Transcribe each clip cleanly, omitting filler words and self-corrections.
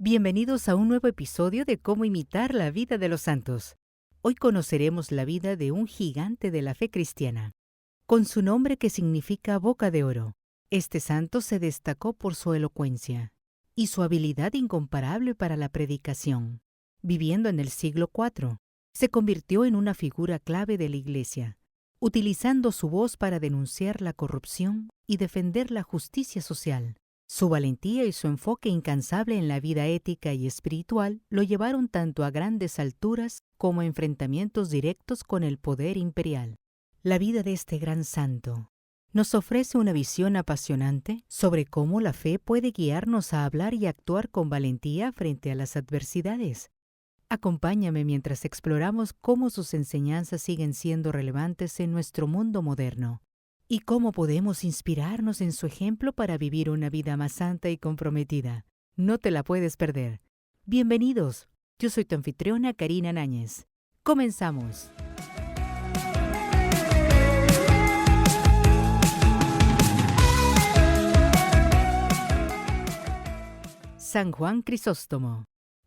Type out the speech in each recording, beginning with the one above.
Bienvenidos a un nuevo episodio de Cómo imitar la vida de los santos. Hoy conoceremos la vida de un gigante de la fe cristiana, con su nombre que significa boca de oro. Este santo se destacó por su elocuencia y su habilidad incomparable para la predicación. Viviendo en el siglo IV, se convirtió en una figura clave de la Iglesia, utilizando su voz para denunciar la corrupción y defender la justicia social. Su valentía y su enfoque incansable en la vida ética y espiritual lo llevaron tanto a grandes alturas como a enfrentamientos directos con el poder imperial. La vida de este gran santo nos ofrece una visión apasionante sobre cómo la fe puede guiarnos a hablar y actuar con valentía frente a las adversidades. Acompáñame mientras exploramos cómo sus enseñanzas siguen siendo relevantes en nuestro mundo moderno y cómo podemos inspirarnos en su ejemplo para vivir una vida más santa y comprometida. No te la puedes perder. Bienvenidos. Yo soy tu anfitriona Karina Náñez. Comenzamos. San Juan Crisóstomo,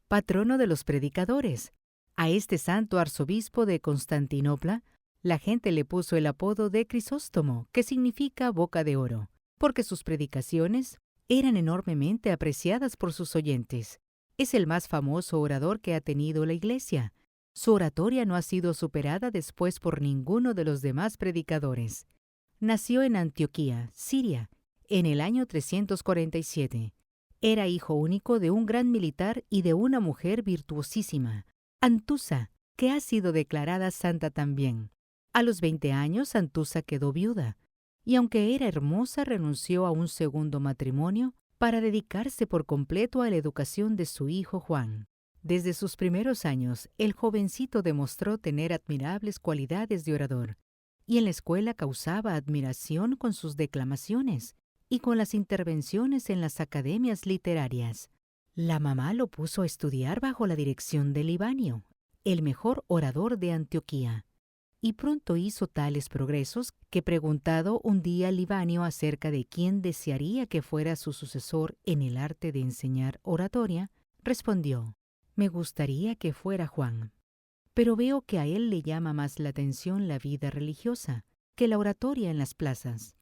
patrono de los predicadores. A este santo arzobispo de Constantinopla, la gente le puso el apodo de Crisóstomo, que significa boca de oro, porque sus predicaciones eran enormemente apreciadas por sus oyentes. Es el más famoso orador que ha tenido la Iglesia. Su oratoria no ha sido superada después por ninguno de los demás predicadores. Nació en Antioquía, Siria, en el año 347. Era hijo único de un gran militar y de una mujer virtuosísima, Antusa, que ha sido declarada santa también. A los 20 años, Antusa quedó viuda, y aunque era hermosa, renunció a un segundo matrimonio para dedicarse por completo a la educación de su hijo Juan. Desde sus primeros años, el jovencito demostró tener admirables cualidades de orador, y en la escuela causaba admiración con sus declamaciones y con las intervenciones en las academias literarias. La mamá lo puso a estudiar bajo la dirección de Libanio, el mejor orador de Antioquía, y pronto hizo tales progresos que, preguntado un día Libanio acerca de quién desearía que fuera su sucesor en el arte de enseñar oratoria, respondió: «Me gustaría que fuera Juan, pero veo que a él le llama más la atención la vida religiosa que la oratoria en las plazas».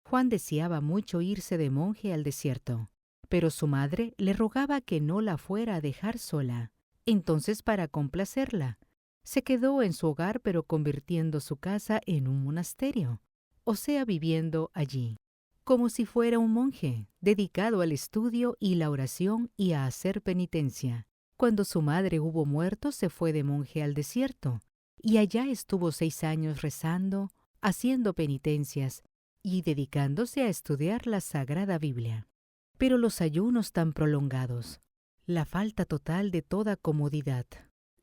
Juan deseaba mucho irse de monje al desierto, pero su madre le rogaba que no la fuera a dejar sola. Entonces, para complacerla, se quedó en su hogar, pero convirtiendo su casa en un monasterio, o sea, viviendo allí, como si fuera un monje, dedicado al estudio y la oración y a hacer penitencia. Cuando su madre hubo muerto, se fue de monje al desierto, y allá estuvo 6 años rezando, haciendo penitencias y dedicándose a estudiar la Sagrada Biblia. Pero los ayunos tan prolongados, la falta total de toda comodidad,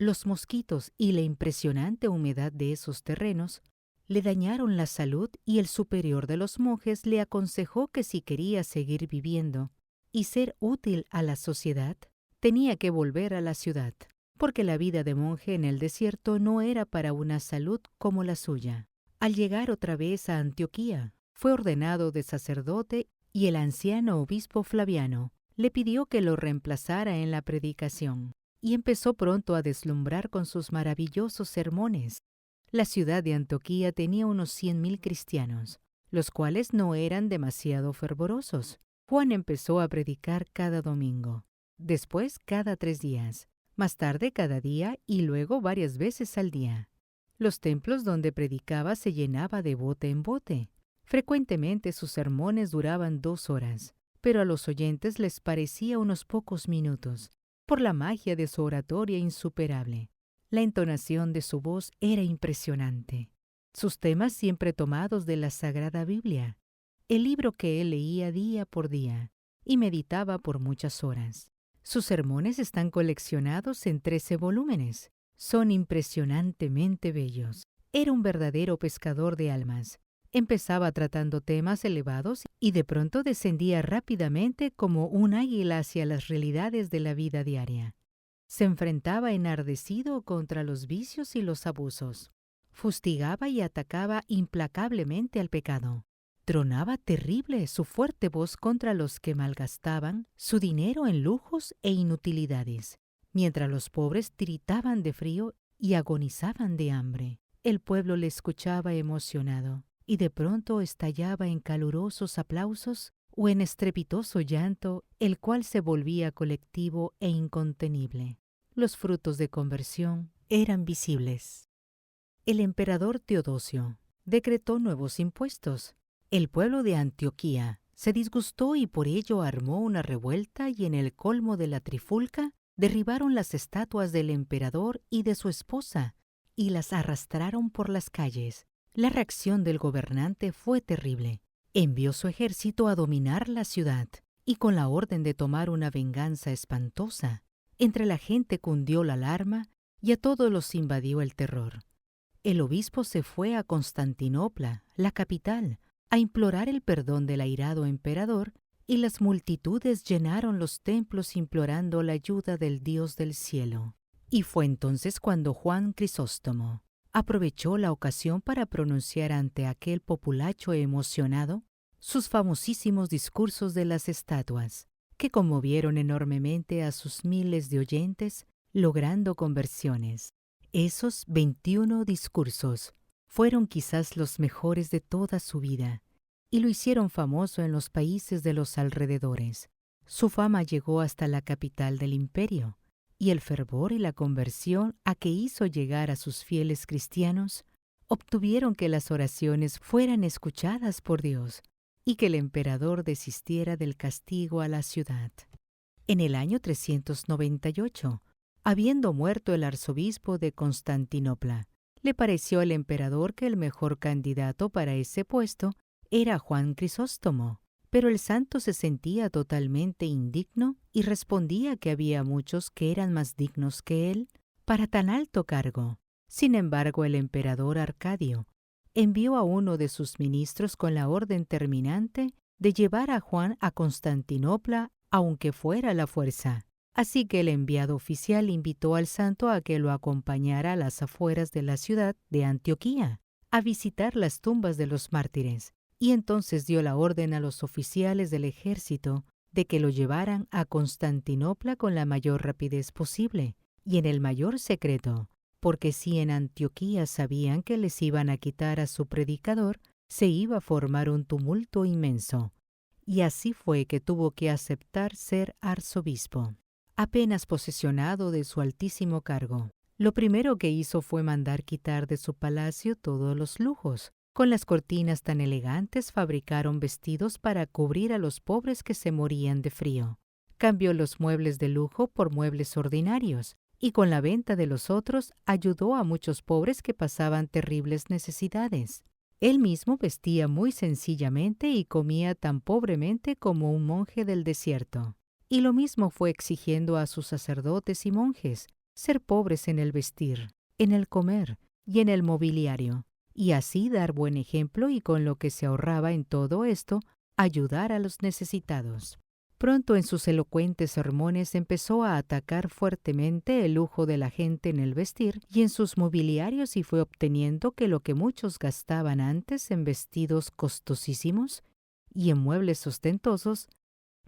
los mosquitos y la impresionante humedad de esos terrenos le dañaron la salud, y el superior de los monjes le aconsejó que si quería seguir viviendo y ser útil a la sociedad, tenía que volver a la ciudad, porque la vida de monje en el desierto no era para una salud como la suya. Al llegar otra vez a Antioquía, fue ordenado de sacerdote, y el anciano obispo Flaviano le pidió que lo reemplazara en la predicación, y empezó pronto a deslumbrar con sus maravillosos sermones. La ciudad de Antioquía tenía unos 100,000 cristianos, los cuales no eran demasiado fervorosos. Juan empezó a predicar cada domingo, después cada 3 días, más tarde cada día y luego varias veces al día. Los templos donde predicaba se llenaba de bote en bote. Frecuentemente sus sermones duraban 2 horas, pero a los oyentes les parecía unos pocos minutos, por la magia de su oratoria insuperable. La entonación de su voz era impresionante. Sus temas siempre tomados de la Sagrada Biblia, el libro que él leía día por día y meditaba por muchas horas. Sus sermones están coleccionados en 13 volúmenes. Son impresionantemente bellos. Era un verdadero pescador de almas. Empezaba tratando temas elevados y de pronto descendía rápidamente como un águila hacia las realidades de la vida diaria. Se enfrentaba enardecido contra los vicios y los abusos. Fustigaba y atacaba implacablemente al pecado. tronaba terrible su fuerte voz contra los que malgastaban su dinero en lujos e inutilidades, mientras los pobres tiritaban de frío y agonizaban de hambre. El pueblo le escuchaba emocionado, y de pronto estallaba en calurosos aplausos o en estrepitoso llanto, el cual se volvía colectivo e incontenible. Los frutos de conversión eran visibles. El emperador Teodosio decretó nuevos impuestos. El pueblo de Antioquía se disgustó y por ello armó una revuelta y en el colmo de la trifulca derribaron las estatuas del emperador y de su esposa y las arrastraron por las calles. La reacción del gobernante fue terrible. Envió su ejército a dominar la ciudad y con la orden de tomar una venganza espantosa. Entre la gente cundió la alarma y a todos los invadió el terror. El obispo se fue a Constantinopla, la capital, a implorar el perdón del airado emperador, y las multitudes llenaron los templos implorando la ayuda del Dios del cielo. Y fue entonces cuando Juan Crisóstomo aprovechó la ocasión para pronunciar ante aquel populacho emocionado sus famosísimos discursos de las estatuas, que conmovieron enormemente a sus miles de oyentes, logrando conversiones. Esos 21 discursos fueron quizás los mejores de toda su vida y lo hicieron famoso en los países de los alrededores. Su fama llegó hasta la capital del imperio, y el fervor y la conversión a que hizo llegar a sus fieles cristianos obtuvieron que las oraciones fueran escuchadas por Dios y que el emperador desistiera del castigo a la ciudad. En el año 398, habiendo muerto el arzobispo de Constantinopla, le pareció al emperador que el mejor candidato para ese puesto era Juan Crisóstomo, pero el santo se sentía totalmente indigno y respondía que había muchos que eran más dignos que él para tan alto cargo. Sin embargo, el emperador Arcadio envió a uno de sus ministros con la orden terminante de llevar a Juan a Constantinopla, aunque fuera a la fuerza. Así que el enviado oficial invitó al santo a que lo acompañara a las afueras de la ciudad de Antioquía, a visitar las tumbas de los mártires, y entonces dio la orden a los oficiales del ejército de que lo llevaran a Constantinopla con la mayor rapidez posible y en el mayor secreto, porque si en Antioquía sabían que les iban a quitar a su predicador, se iba a formar un tumulto inmenso. Y así fue que tuvo que aceptar ser arzobispo. Apenas posesionado de su altísimo cargo, lo primero que hizo fue mandar quitar de su palacio todos los lujos. Con las cortinas tan elegantes fabricaron vestidos para cubrir a los pobres que se morían de frío. Cambió los muebles de lujo por muebles ordinarios, y con la venta de los otros ayudó a muchos pobres que pasaban terribles necesidades. Él mismo vestía muy sencillamente y comía tan pobremente como un monje del desierto. Y lo mismo fue exigiendo a sus sacerdotes y monjes, ser pobres en el vestir, en el comer y en el mobiliario, y así dar buen ejemplo y con lo que se ahorraba en todo esto, ayudar a los necesitados. Pronto en sus elocuentes sermones empezó a atacar fuertemente el lujo de la gente en el vestir y en sus mobiliarios y fue obteniendo que lo que muchos gastaban antes en vestidos costosísimos y en muebles ostentosos,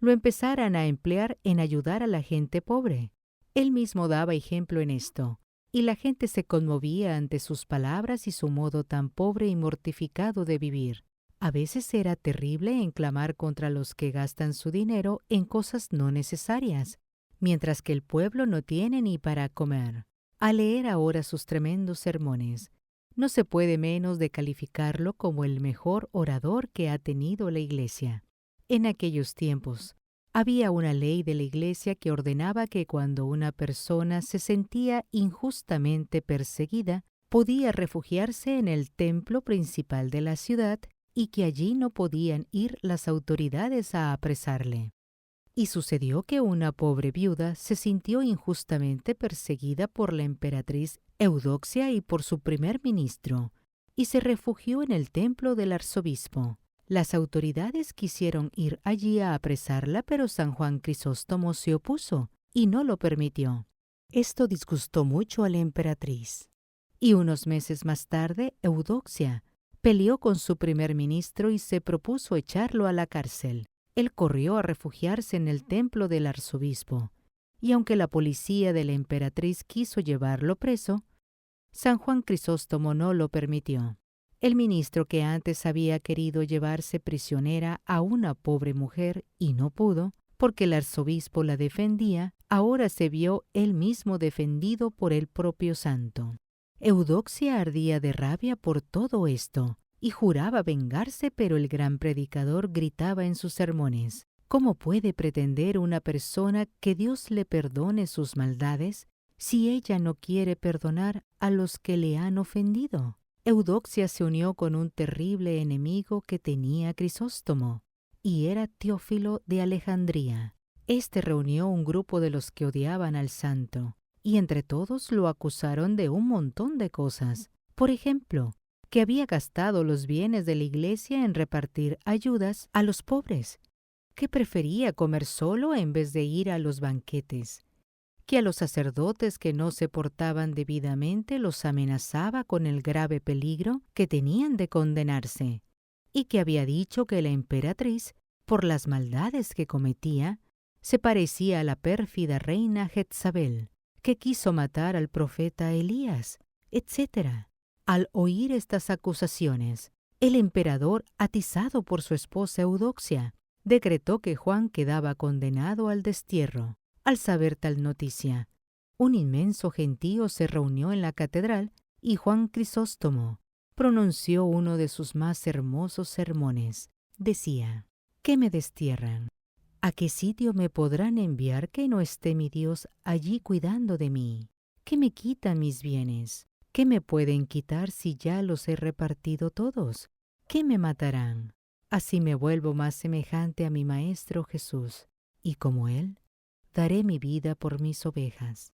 lo empezaran a emplear en ayudar a la gente pobre. Él mismo daba ejemplo en esto, y la gente se conmovía ante sus palabras y su modo tan pobre y mortificado de vivir. A veces era terrible en clamar contra los que gastan su dinero en cosas no necesarias, mientras que el pueblo no tiene ni para comer. Al leer ahora sus tremendos sermones, no se puede menos de calificarlo como el mejor orador que ha tenido la Iglesia. En aquellos tiempos, había una ley de la Iglesia que ordenaba que cuando una persona se sentía injustamente perseguida, podía refugiarse en el templo principal de la ciudad y que allí no podían ir las autoridades a apresarle. Y sucedió que una pobre viuda se sintió injustamente perseguida por la emperatriz Eudoxia y por su primer ministro, y se refugió en el templo del arzobispo. Las autoridades quisieron ir allí a apresarla, pero San Juan Crisóstomo se opuso y no lo permitió. Esto disgustó mucho a la emperatriz. Y unos meses más tarde, Eudoxia, Peleó con su primer ministro y se propuso echarlo a la cárcel. Él corrió a refugiarse en el templo del arzobispo, y aunque la policía de la emperatriz quiso llevarlo preso, San Juan Crisóstomo no lo permitió. El ministro, que antes había querido llevarse prisionera a una pobre mujer y no pudo, porque el arzobispo la defendía, ahora se vio él mismo defendido por el propio santo. Eudoxia ardía de rabia por todo esto y juraba vengarse, pero el gran predicador gritaba en sus sermones: ¿cómo puede pretender una persona que Dios le perdone sus maldades si ella no quiere perdonar a los que le han ofendido? Eudoxia se unió con un terrible enemigo que tenía Crisóstomo, y era Teófilo de Alejandría. Este reunió un grupo de los que odiaban al santo, y entre todos lo acusaron de un montón de cosas. Por ejemplo, que había gastado los bienes de la iglesia en repartir ayudas a los pobres, que prefería comer solo en vez de ir a los banquetes, que a los sacerdotes que no se portaban debidamente los amenazaba con el grave peligro que tenían de condenarse, y que había dicho que la emperatriz, por las maldades que cometía, se parecía a la pérfida reina Jezabel, que quiso matar al profeta Elías, etc. Al oír estas acusaciones, el emperador, atizado por su esposa Eudoxia, decretó que Juan quedaba condenado al destierro. Al saber tal noticia, un inmenso gentío se reunió en la catedral y Juan Crisóstomo pronunció uno de sus más hermosos sermones. Decía: ¿qué me destierran? ¿A qué sitio me podrán enviar que no esté mi Dios allí cuidando de mí? ¿Qué me quitan mis bienes? ¿Qué me pueden quitar si ya los he repartido todos? ¿Qué me matarán? Así me vuelvo más semejante a mi Maestro Jesús, y como Él, daré mi vida por mis ovejas.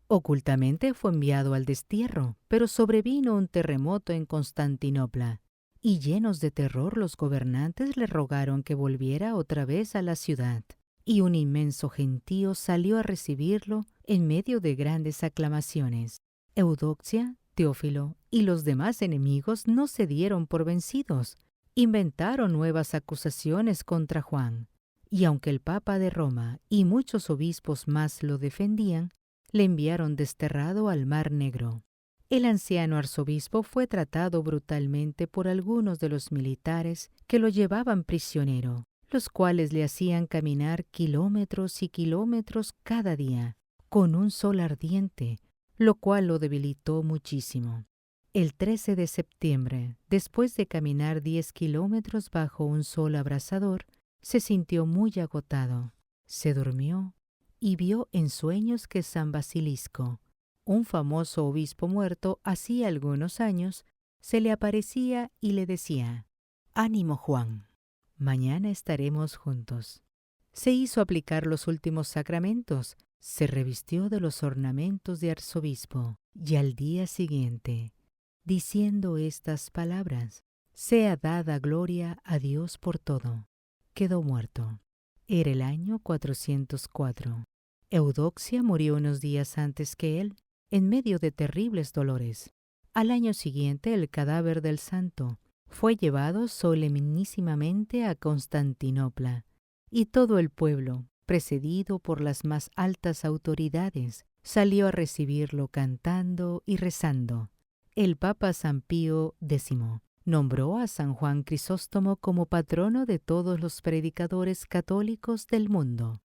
Ocultamente fue enviado al destierro, pero sobrevino un terremoto en Constantinopla, y llenos de terror los gobernantes le rogaron que volviera otra vez a la ciudad, y un inmenso gentío salió a recibirlo en medio de grandes aclamaciones. Eudoxia, Teófilo y los demás enemigos no se dieron por vencidos, inventaron nuevas acusaciones contra Juan, y aunque el Papa de Roma y muchos obispos más lo defendían, le enviaron desterrado al Mar Negro. El anciano arzobispo fue tratado brutalmente por algunos de los militares que lo llevaban prisionero, los cuales le hacían caminar kilómetros y kilómetros cada día, con un sol ardiente, lo cual lo debilitó muchísimo. El 13 de septiembre, después de caminar 10 kilómetros bajo un sol abrasador, se sintió muy agotado. Se durmió y vio en sueños que San Basilisco, un famoso obispo muerto hacía algunos años, se le aparecía y le decía: «Ánimo, Juan, mañana estaremos juntos». Se hizo aplicar los últimos sacramentos, se revistió de los ornamentos de arzobispo, y al día siguiente, diciendo estas palabras: «Sea dada gloria a Dios por todo», quedó muerto. Era el año 404. Eudoxia murió unos días antes que él, en medio de terribles dolores. Al año siguiente, el cadáver del santo fue llevado solemnísimamente a Constantinopla, y todo el pueblo, precedido por las más altas autoridades, salió a recibirlo cantando y rezando. El Papa San Pío X nombró a San Juan Crisóstomo como patrono de todos los predicadores católicos del mundo.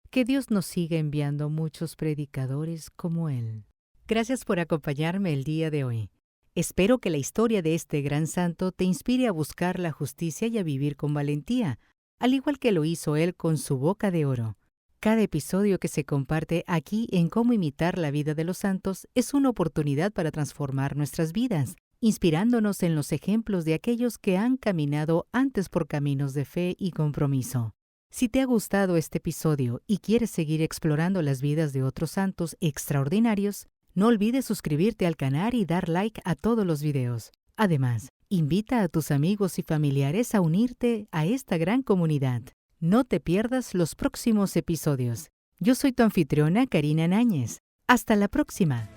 Que Dios nos siga enviando muchos predicadores como él. Gracias por acompañarme el día de hoy. Espero que la historia de este gran santo te inspire a buscar la justicia y a vivir con valentía, al igual que lo hizo él con su boca de oro. Cada episodio que se comparte aquí en Cómo imitar la vida de los santos es una oportunidad para transformar nuestras vidas, inspirándonos en los ejemplos de aquellos que han caminado antes por caminos de fe y compromiso. Si te ha gustado este episodio y quieres seguir explorando las vidas de otros santos extraordinarios, no olvides suscribirte al canal y dar like a todos los videos. Además, invita a tus amigos y familiares a unirte a esta gran comunidad. No te pierdas los próximos episodios. Yo soy tu anfitriona, Karina Náñez. Hasta la próxima.